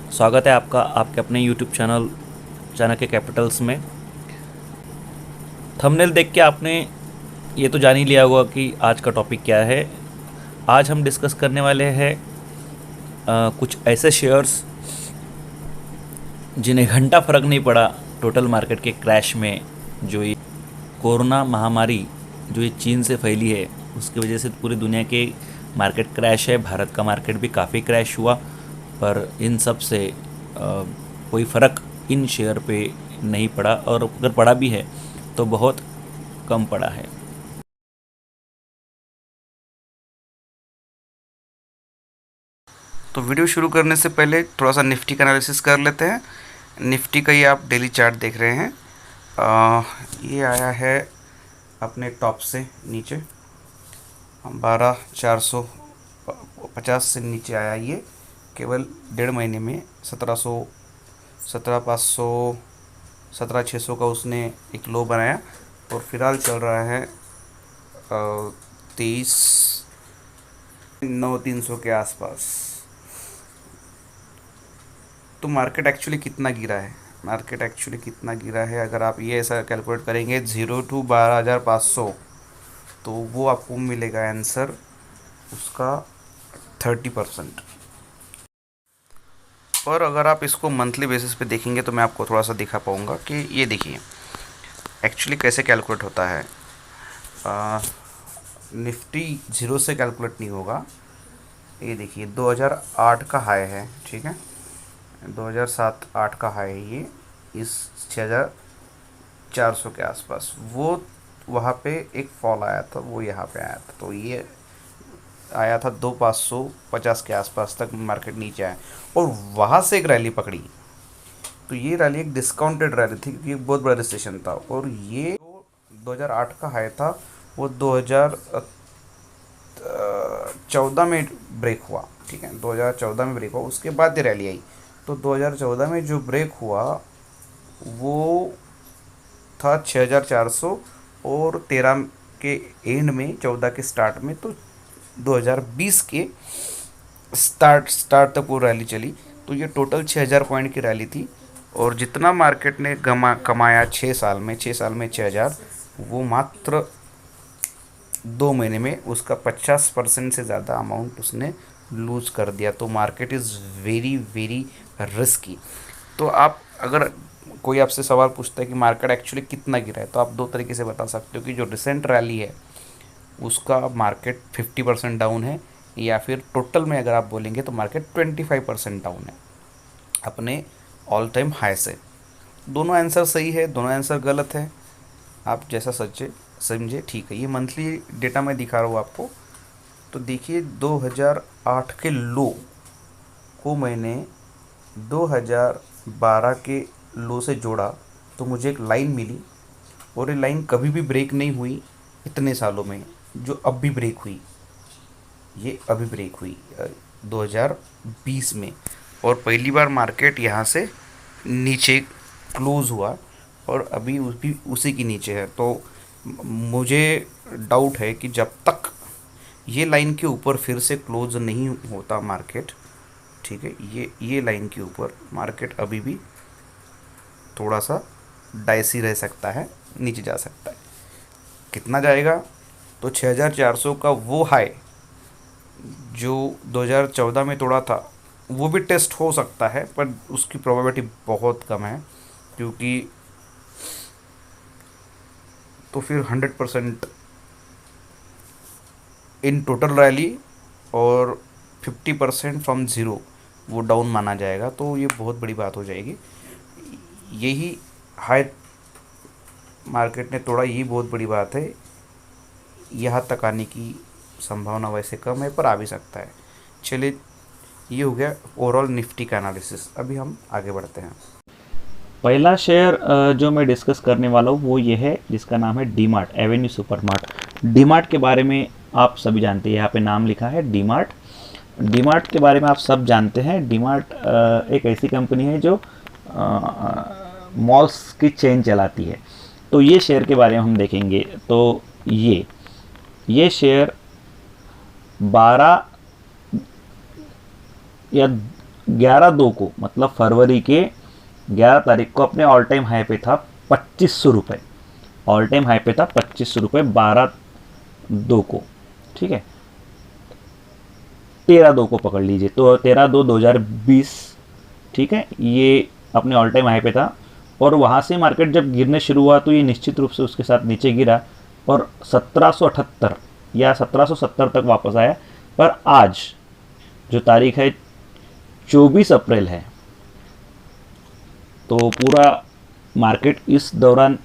स्वागत है आपका आपके अपने YouTube चैनल चाणक्य कैपिटल्स में। थंबनेल देख के आपने ये तो जान ही लिया होगा कि आज का टॉपिक क्या है। आज हम डिस्कस करने वाले हैं कुछ ऐसे शेयर्स जिन्हें घंटा फर्क नहीं पड़ा टोटल मार्केट के क्रैश में। जो ये कोरोना महामारी जो ये चीन से फैली है उसकी वजह से पूरी दुनिया के मार्केट क्रैश है। भारत का मार्केट भी काफ़ी क्रैश हुआ, पर इन सब से कोई फ़र्क इन शेयर पे नहीं पड़ा, और अगर पड़ा भी है तो बहुत कम पड़ा है। तो वीडियो शुरू करने से पहले थोड़ा सा निफ्टी का एनालिसिस कर लेते हैं। निफ्टी का ये आप डेली चार्ट देख रहे हैं। ये आया है अपने टॉप से नीचे 12,450 से नीचे आया ये केवल 1.5 महीने में। 1700, 17,500, 17,600 का उसने एक लो बनाया और फिलहाल चल रहा है 23,900 के आसपास। तो मार्केट एक्चुअली कितना गिरा है, अगर आप ये ऐसा कैलकुलेट करेंगे 0 to 12,500, तो वो आपको मिलेगा आंसर उसका 30%। और अगर आप इसको मंथली बेसिस पे देखेंगे तो मैं आपको थोड़ा सा दिखा पाऊँगा कि ये देखिए एक्चुअली कैसे कैलकुलेट होता है। निफ्टी ज़ीरो से कैलकुलेट नहीं होगा। ये देखिए 2008 का हाई है, ठीक है, 2007-8 का हाई है ये, इस 6,400 के आसपास। वो वहाँ पे एक फॉल आया था, वो यहाँ पे आया था, तो ये आया था 2,550 के आसपास तक मार्केट नीचे आया और वहाँ से एक रैली पकड़ी। तो ये रैली एक डिस्काउंटेड रैली थी क्योंकि एक बहुत बड़ा रिसेशन था, और ये 2008 का हाई था वो 2014 में ब्रेक हुआ, ठीक है, 2014 में ब्रेक हुआ, उसके बाद ये रैली आई। तो 2014 में जो ब्रेक हुआ वो था 6,400, और 13 के एंड में, 14 के स्टार्ट में, तो 2020 के स्टार्ट तक वो रैली चली। तो ये टोटल 6,000 पॉइंट की रैली थी, और जितना मार्केट ने कमाया 6 साल में 6,000, वो मात्र 2 महीने में उसका 50% से ज़्यादा अमाउंट उसने लूज़ कर दिया। तो market is very very risky. तो आप अगर कोई आपसे सवाल पूछता है कि मार्केट एक्चुअली कितना गिरा है, तो आप दो तरीके से बता सकते हो कि जो रिसेंट रैली है उसका मार्केट 50% डाउन है, या फिर टोटल में अगर आप बोलेंगे तो मार्केट 25% डाउन है अपने ऑल टाइम हाई से। दोनों आंसर सही है, दोनों आंसर गलत है, आप जैसा सच्चे समझे ठीक है। ये मंथली डेटा मैं दिखा रहा हूँ आपको। तो देखिए 2008 के लो को मैंने 2012 के लो से जोड़ा तो मुझे एक लाइन मिली, और ये लाइन कभी भी ब्रेक नहीं हुई इतने सालों में, जो अब भी ब्रेक हुई, ये अभी ब्रेक हुई 2020 में। और पहली बार मार्केट यहाँ से नीचे क्लोज़ हुआ, और अभी उसी के नीचे है। तो मुझे डाउट है कि जब तक ये लाइन के ऊपर फिर से क्लोज नहीं होता मार्केट, ठीक है, ये लाइन के ऊपर मार्केट अभी भी थोड़ा सा डाइसी रह सकता है, नीचे जा सकता है। कितना जाएगा? तो 6,400 का वो हाई जो 2014 में तोड़ा था वो भी टेस्ट हो सकता है, पर उसकी प्रोबेबिलिटी बहुत कम है, क्योंकि तो फिर 100% इन टोटल रैली और 50% फ्रॉम ज़ीरो वो डाउन माना जाएगा। तो ये बहुत बड़ी बात हो जाएगी। यही हाई मार्केट ने तोड़ा, यही बहुत बड़ी बात है। यहाँ तक आने की संभावना वैसे कम है, पर आ भी सकता है। चलिए, ये हो गया ओवरऑल निफ्टी का एनालिसिस। अभी हम आगे बढ़ते हैं। पहला शेयर जो मैं डिस्कस करने वाला हूँ वो ये है, जिसका नाम है डीमार्ट, एवेन्यू सुपरमार्ट। डीमार्ट के बारे में आप सभी जानते हैं, यहाँ पे नाम लिखा है डीमार्ट। डीमार्ट के बारे में आप सब जानते हैं। डीमार्ट एक ऐसी कंपनी है जो मॉल्स की चेन चलाती है। तो ये शेयर के बारे में हम देखेंगे। तो ये शेयर 12 या 11/2 को, मतलब फरवरी के 11 तारीख को अपने ऑल टाइम हाई पे था 2500 रुपये। ऑल टाइम हाई पे था 2500 रुपये 12/2 को, ठीक है। 13/2 को पकड़ लीजिए, तो 13/2/2020, ठीक है, ये अपने ऑल टाइम हाई पे था। और वहाँ से मार्केट जब गिरने शुरू हुआ तो ये निश्चित रूप से उसके साथ नीचे गिरा और 1778 या 1770 तक वापस आया। पर आज जो तारीख है 24 अप्रैल है, तो पूरा मार्केट इस दौरान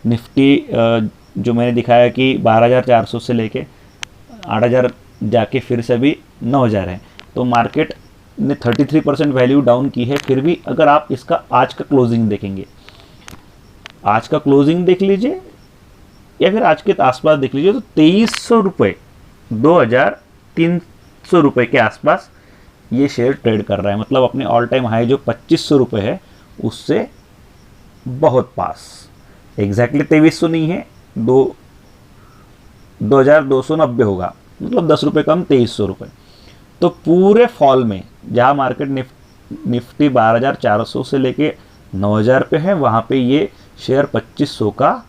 निफ्टी जो मैंने दिखाया कि 12,400 से लेके 8,000 जाके फिर से अभी 9,000 है, तो मार्केट ने 33% वैल्यू डाउन की है। फिर भी अगर आप इसका आज का क्लोजिंग देखेंगे, आज का क्लोजिंग देख लीजिए या फिर आज के आसपास देख लीजिए, तो 2300 रुपये, 2,300 रुपये के आसपास ये शेयर ट्रेड कर रहा है। मतलब अपने ऑल टाइम हाई जो 2500 रुपये है उससे बहुत पास, एग्जैक्टली 2300 नहीं है, 2,290 होगा, मतलब 10 रुपये कम, 2300 रुपये। तो पूरे फॉल में जहाँ मार्केट निफ्टी 12,400 से लेके 9,000 पे है, वहाँ पे ये शेयर 2500 का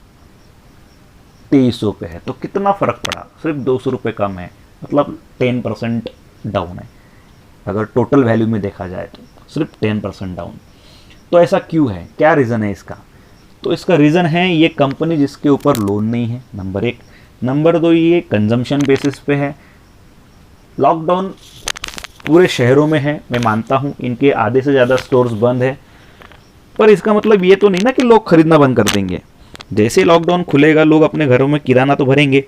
2300 पे है। तो कितना फ़र्क पड़ा, सिर्फ 200 रुपये कम है, मतलब 10% डाउन है। अगर टोटल वैल्यू में देखा जाए तो सिर्फ 10% डाउन। तो ऐसा क्यों है, क्या रीज़न है इसका? तो इसका रीज़न है ये कंपनी जिसके ऊपर लोन नहीं है, नंबर 1। नंबर 2, ये कंजम्पशन बेसिस पे है। लॉकडाउन पूरे शहरों में है, मैं मानता हूँ इनके आधे से ज़्यादा स्टोर्स बंद है, पर इसका मतलब ये तो नहीं ना कि लोग खरीदना बंद कर देंगे। जैसे लॉकडाउन खुलेगा लोग अपने घरों में किराना तो भरेंगे,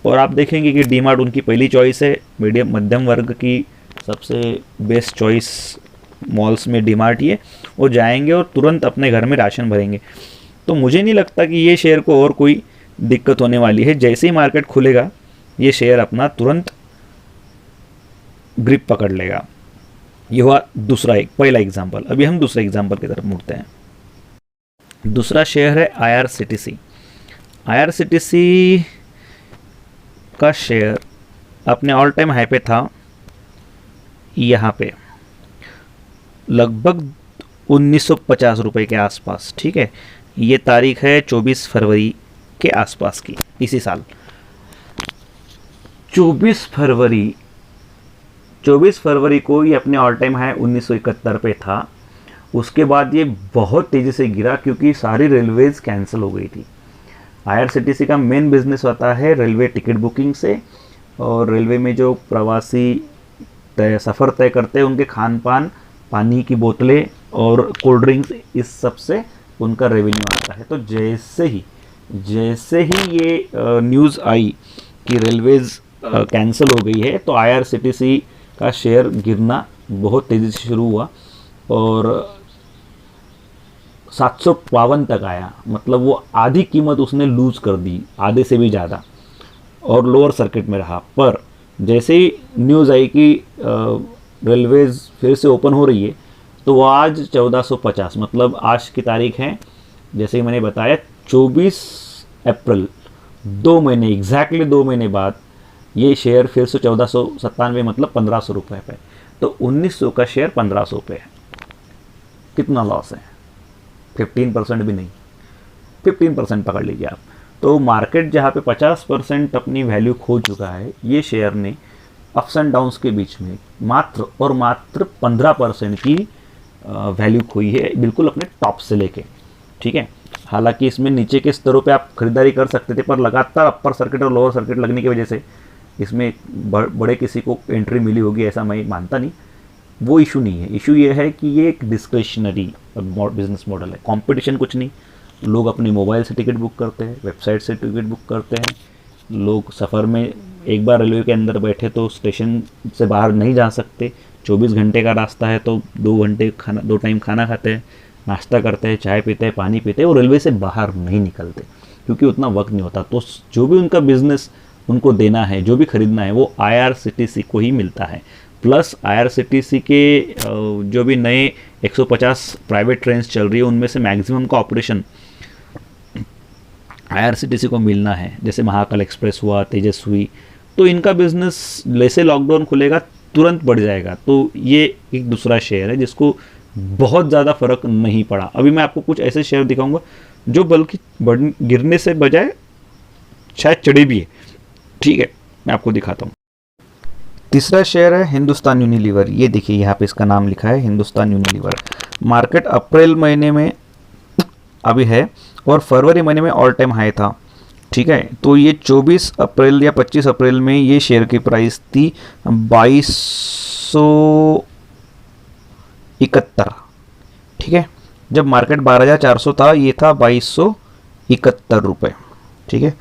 और आप देखेंगे कि डीमार्ट उनकी पहली चॉइस है, मध्यम वर्ग की सबसे बेस्ट चॉइस मॉल्स में डीमार्ट ही है। वो जाएंगे और तुरंत अपने घर में राशन भरेंगे। तो मुझे नहीं लगता कि ये शेयर को और कोई दिक्कत होने वाली है। जैसे ही मार्केट खुलेगा ये शेयर अपना तुरंत ग्रिप पकड़ लेगा। ये हुआ पहला एग्जाम्पल। अभी हम दूसरे एग्जाम्पल की तरफ मुड़ते हैं। दूसरा शेयर है IRCTC। IRCTC का शेयर अपने ऑल टाइम हाई पे था, यहाँ पे लगभग 1950 रुपये के आसपास, ठीक है। ये तारीख है 24 फरवरी के आसपास की, इसी साल 24 फरवरी को ये अपने ऑल टाइम हाई 1971 पे था। उसके बाद ये बहुत तेज़ी से गिरा क्योंकि सारी रेलवेज़ कैंसिल हो गई थी। IRCTC का मेन बिजनेस होता है रेलवे टिकट बुकिंग से, और रेलवे में जो प्रवासी सफ़र तय करते हैं उनके खान पान, पानी की बोतलें और कोल्ड ड्रिंक्स, इस सब से उनका रेवेन्यू आता है। तो जैसे ही ये न्यूज़ आई कि रेलवेज़ कैंसिल हो गई है, तो IRCTC का शेयर गिरना बहुत तेज़ी से शुरू हुआ और 752 तक आया। मतलब वो आधी कीमत उसने लूज़ कर दी, आधे से भी ज़्यादा, और लोअर सर्किट में रहा। पर जैसे ही न्यूज़ आई कि रेलवेज़ फिर से ओपन हो रही है, तो वो आज 1450, मतलब आज की तारीख है जैसे ही मैंने बताया 24 अप्रैल, 2 महीने, एग्जैक्टली 2 महीने बाद ये शेयर फिर से 1497, मतलब 1500 रुपये पे। तो 1900 का शेयर 1500 पे है। कितना लॉस है? 15% भी नहीं, 15% पकड़ लीजिए आप। तो मार्केट जहाँ पे 50% अपनी वैल्यू खो चुका है, ये शेयर ने अप्स एंड डाउन्स के बीच में मात्र और मात्र 15% की वैल्यू खोई है, बिल्कुल अपने टॉप से लेके, ठीक है। हालांकि इसमें नीचे के स्तरों पे आप खरीदारी कर सकते थे, पर लगातार अपर सर्किट और लोअर सर्किट लगने की वजह से इसमें बड़े किसी को एंट्री मिली होगी ऐसा मैं मानता नहीं। वो इशू नहीं है। इशू ये है कि ये एक डिस्क्रिशनरी बिजनेस मॉडल है, कंपटीशन कुछ नहीं। लोग अपने मोबाइल से टिकट बुक करते हैं, वेबसाइट से टिकट बुक करते हैं। लोग सफ़र में एक बार रेलवे के अंदर बैठे तो स्टेशन से बाहर नहीं जा सकते। 24 घंटे का रास्ता है तो 2 टाइम खाना खाते हैं, नाश्ता करते हैं, चाय पीते हैं, पानी पीते हैं, और रेलवे से बाहर नहीं निकलते क्योंकि उतना वक्त नहीं होता। तो जो भी उनका बिजनेस उनको देना है, जो भी खरीदना है, वो IRCTC को ही मिलता है। प्लस IRCTC के जो भी नए 150 प्राइवेट ट्रेन्स चल रही है उनमें से मैक्सिमम का ऑपरेशन IRCTC को मिलना है। जैसे महाकाल एक्सप्रेस हुआ, तेजस्वी, तो इनका बिजनेस जैसे लॉकडाउन खुलेगा तुरंत बढ़ जाएगा। तो ये एक दूसरा शेयर है जिसको बहुत ज़्यादा फर्क नहीं पड़ा। अभी मैं आपको कुछ ऐसे शेयर दिखाऊंगा जो बल्कि गिरने से बजाय शायद चढ़े भी है। ठीक है, मैं आपको दिखाता हूँ। तीसरा शेयर है हिंदुस्तान यूनिलीवर। ये देखिए यहाँ पे इसका नाम लिखा है हिंदुस्तान यूनिलीवर। मार्केट अप्रैल महीने में अभी है और फरवरी महीने में ऑल टाइम हाई था। ठीक है, तो ये 24 अप्रैल या 25 अप्रैल में ये शेयर की प्राइस थी 2271। ठीक है, जब मार्केट 12,400 था, ये था 2271 रुपये। ठीक है,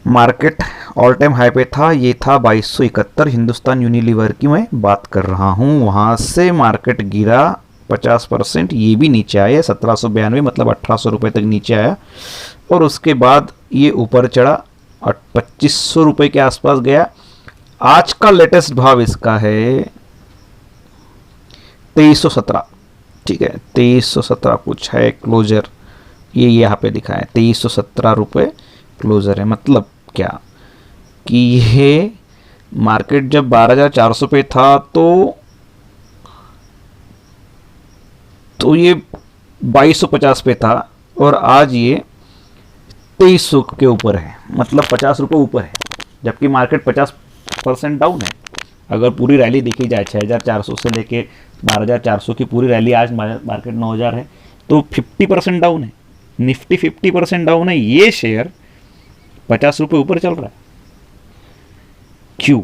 मार्केट ऑल टाइम हाई पे था, ये था 2271। हिंदुस्तान यूनिलीवर की मैं बात कर रहा हूँ। वहाँ से मार्केट गिरा 50%, ये भी नीचे आया 1792, मतलब 1800 रुपये तक नीचे आया और उसके बाद ये ऊपर चढ़ा और 2500 रुपये के आसपास गया। आज का लेटेस्ट भाव इसका है 2317। ठीक है, 2317 कुछ है क्लोजर, ये यहाँ पे दिखा है 2317 रुपये क्लोजर है। मतलब क्या कि ये मार्केट जब 12,400 पे था तो ये 2250 पे था और आज ये 2300 के ऊपर है, मतलब 50 रुपये ऊपर है, जबकि मार्केट 50% डाउन है। अगर पूरी रैली देखी जाए 6,400 से लेके 12,400 की पूरी रैली, आज मार्केट 9,000 है, तो 50% डाउन है। निफ्टी 50% डाउन है, ये शेयर 50 रुपये ऊपर चल रहा है। क्यों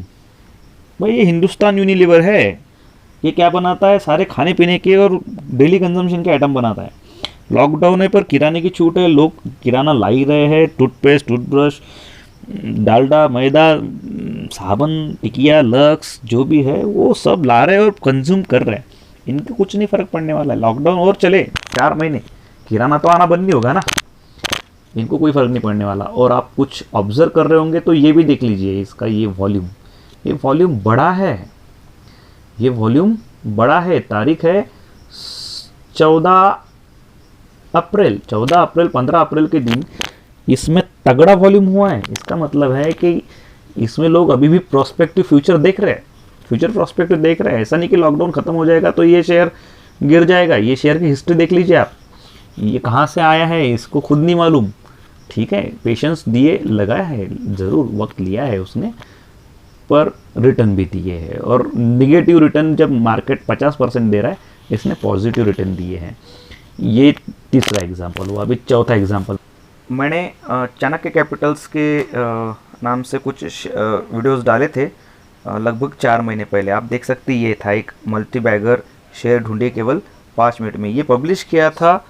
भाई? ये हिंदुस्तान यूनिलीवर है। ये क्या बनाता है? सारे खाने पीने के और डेली कंजम्पशन के आइटम बनाता है। लॉकडाउन है पर किराने की छूट है, लोग किराना ला ही रहे हैं। टूथपेस्ट, टूथब्रश, डालडा, मैदा, साबुन, टिकिया, लक्स, जो भी है वो सब ला रहे हैं और कंज्यूम कर रहे हैं। इनको कुछ नहीं फर्क पड़ने वाला है। लॉकडाउन और चले 4 महीने, किराना तो आना बंद नहीं होगा ना, इनको कोई फर्क नहीं पड़ने वाला। और आप कुछ ऑब्जर्व कर रहे होंगे तो ये भी देख लीजिए, इसका ये वॉल्यूम बड़ा है, ये वॉल्यूम बड़ा है। तारीख है 14 अप्रैल, 15 अप्रैल के दिन इसमें तगड़ा वॉल्यूम हुआ है। इसका मतलब है कि इसमें लोग अभी भी प्रोस्पेक्टिव फ्यूचर देख रहे हैं, फ्यूचर प्रोस्पेक्टिव देख रहे हैं। ऐसा नहीं कि लॉकडाउन खत्म हो जाएगा तो ये शेयर गिर जाएगा। ये शेयर की हिस्ट्री देख लीजिए आप, ये कहाँ से आया है इसको खुद नहीं मालूम। ठीक है, पेशेंस दिए, लगाया है, ज़रूर वक्त लिया है उसने, पर रिटर्न भी दिए हैं। और निगेटिव रिटर्न जब मार्केट 50% दे रहा है, इसने पॉजिटिव रिटर्न दिए हैं। ये तीसरा एग्जांपल हुआ। अभी चौथा एग्जांपल, मैंने चाणक्य कैपिटल्स के नाम से कुछ वीडियोस डाले थे लगभग 4 महीने पहले। आप देख सकते हैं, ये था एक मल्टी बैगर शेयर ढूंढिए केवल 5 मिनट में। ये पब्लिश किया था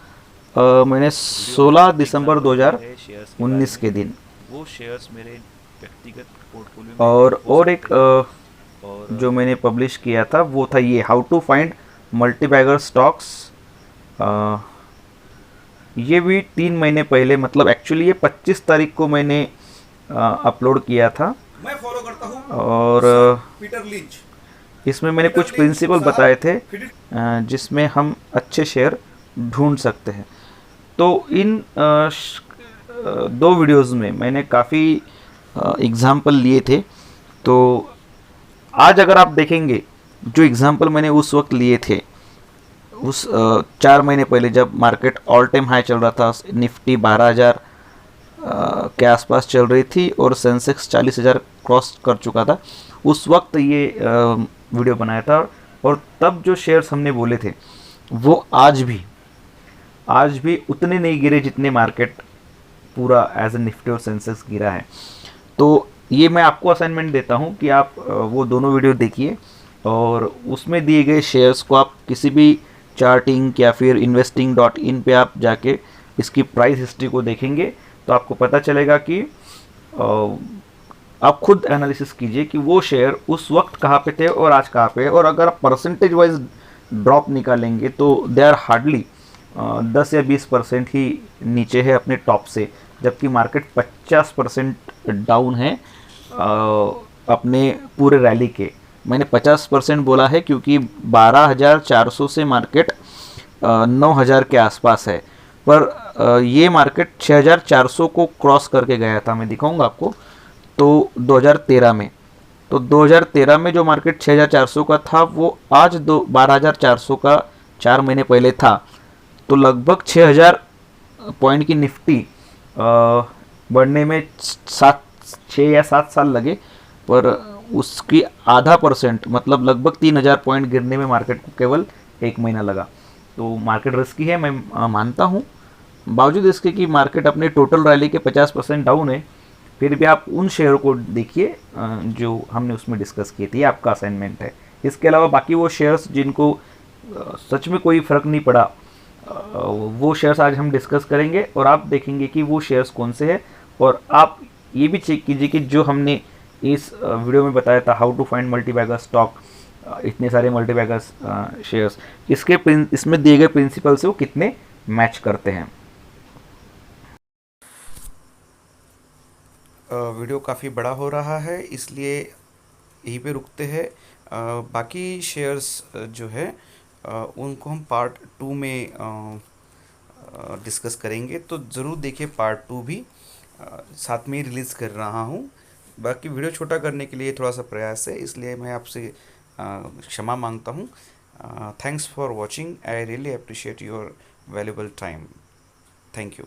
मैंने 16 दिसंबर 2019 के दिन। वो शेयर्स मेरे व्यक्तिगत पोर्टफोलियो और एक जो मैंने पब्लिश किया था वो था ये, how to find multibagger stocks. ये भी 3 महीने पहले, मतलब एक्चुअली ये 25 तारीख को मैंने अपलोड किया था। मैं फॉलो करता हूँ और पीटर लिंच। इसमें मैंने कुछ प्रिंसिपल बताए थे जिसमें हम अच्छे शेयर ढूंढ सकते हैं। तो इन 2 वीडियोस में मैंने काफ़ी एग्जाम्पल लिए थे। तो आज अगर आप देखेंगे जो एग्जाम्पल मैंने उस वक्त लिए थे, उस 4 महीने पहले जब मार्केट ऑल टाइम हाई चल रहा था, निफ्टी 12,000 के आसपास चल रही थी और सेंसेक्स 40,000 क्रॉस कर चुका था, उस वक्त ये वीडियो बनाया था। और तब जो शेयर्स हमने बोले थे वो आज भी उतने नहीं गिरे जितने मार्केट पूरा एज ए निफ्टी और सेंसेक्स गिरा है। तो ये मैं आपको असाइनमेंट देता हूँ कि आप वो दोनों वीडियो देखिए और उसमें दिए गए शेयर्स को आप किसी भी चार्टिंग या फिर investing.in पे आप जाके इसकी प्राइस हिस्ट्री को देखेंगे तो आपको पता चलेगा कि आप खुद एनालिसिस कीजिए कि वो शेयर उस वक्त कहाँ पे थे और आज कहाँ पे है। और अगर आप परसेंटेज वाइज ड्रॉप निकालेंगे तो दे आर हार्डली 10 या 20% ही नीचे है अपने टॉप से, जबकि मार्केट 50% डाउन है अपने पूरे रैली के। मैंने 50% बोला है क्योंकि 12,400 से मार्केट 9,000 के आसपास है, पर ये मार्केट 6,400 को क्रॉस करके गया था। मैं दिखाऊंगा आपको। तो 2013 में तो 2013 में जो मार्केट 6400 का था वो आज 12400 का 4 महीने पहले था। तो लगभग 6000 पॉइंट की निफ्टी बढ़ने में 6 या 7 साल लगे, पर उसकी आधा परसेंट मतलब लगभग 3000 पॉइंट गिरने में मार्केट को केवल 1 महीना लगा। तो मार्केट रिस्की है, मैं मानता हूँ। बावजूद इसके कि मार्केट अपने टोटल रैली के 50% डाउन है, फिर भी आप उन शेयरों को देखिए जो हमने उसमें डिस्कस किए थे। ये आपका असाइनमेंट है। इसके अलावा बाकी वो शेयर्स जिनको सच में कोई फ़र्क नहीं पड़ा, वो शेयर्स आज हम डिस्कस करेंगे और आप देखेंगे कि वो शेयर्स कौन से हैं। और आप ये भी चेक कीजिए कि जो हमने इस वीडियो में बताया था, how to find multibagger stock, इतने सारे मल्टीबैगर शेयर्स, इसमें दिए गए प्रिंसिपल से वो कितने मैच करते हैं। वीडियो काफ़ी बड़ा हो रहा है, इसलिए यहीं पे रुकते हैं। बाकी शेयर्स जो है उनको हम पार्ट 2 में डिस्कस करेंगे, तो ज़रूर देखिए पार्ट 2 भी। साथ में ही रिलीज़ कर रहा हूँ। बाकी वीडियो छोटा करने के लिए थोड़ा सा प्रयास है, इसलिए मैं आपसे क्षमा मांगता हूँ। Thanks for watching. I really appreciate your valuable time. Thank you.